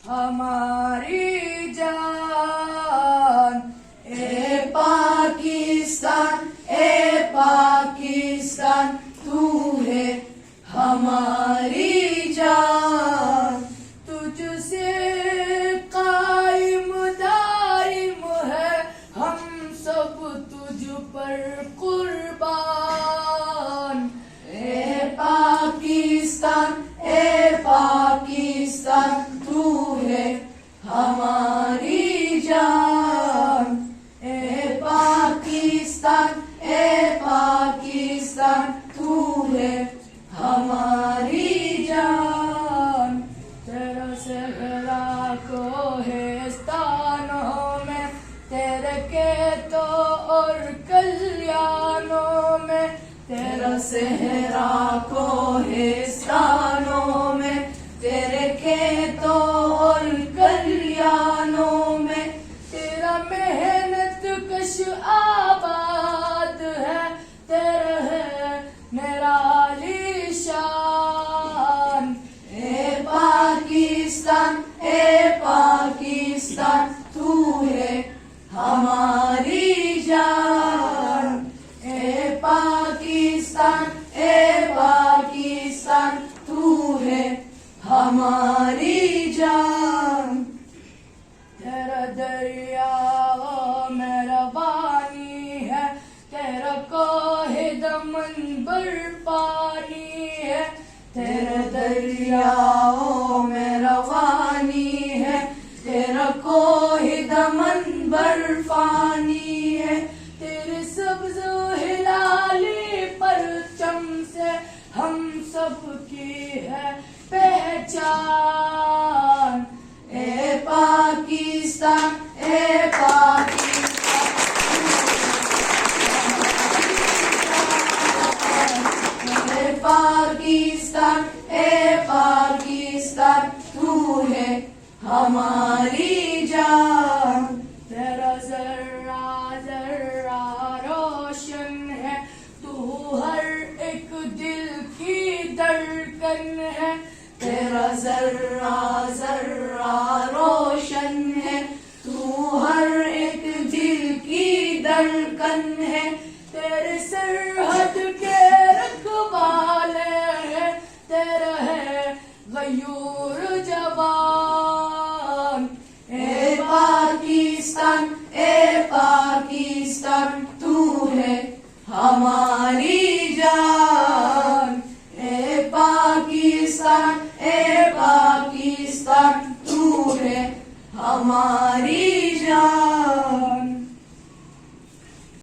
हमारी जान। ए पाकिस्तान तू है हमारी जान। तुझसे कायम दाइम है हम सब तुझ पर कुर्बान। ए पाकिस्तान तू है हमारी जान। ए पाकिस्तान तू है हमारी जान। तेरा सहरा को हिस्तानों में, तेरे खेतों और कल्याणों में। तेरा सहरा को हिस्तानों में, तेरे खेतों और कल्याणों में। तेरा मेहनत कश आबाद है, तेरा है मेरा आलीशान। ए पाकिस्तान तू है हमारी जान। ए पाकिस्तान तू है हमारी जान। तेरा दरिया मेरा पानी है, तेरा कोहे दमन बर पानी है। तेरा दरिया मेरा पानी है, तेरा कोहे दमन बर पानी है। तेरे सब्ज हिलाली परचम से हम सब की है पहचान। ए पाकिस्तान पाकिस्तान तू है हमारी जान। तेरा जर्रा जर्रा रोशन है, तू हर एक दिल की धड़कन है। तेरा जर्रा जर्रा रोशन है, तू हर एक दिल की धड़कन है। तेरे सरहद के रखवाले हैं, तेरा है गयूर जवान। ए पाकिस्तान तू है हमारी जान। ए पाकिस्तान तू है हमारी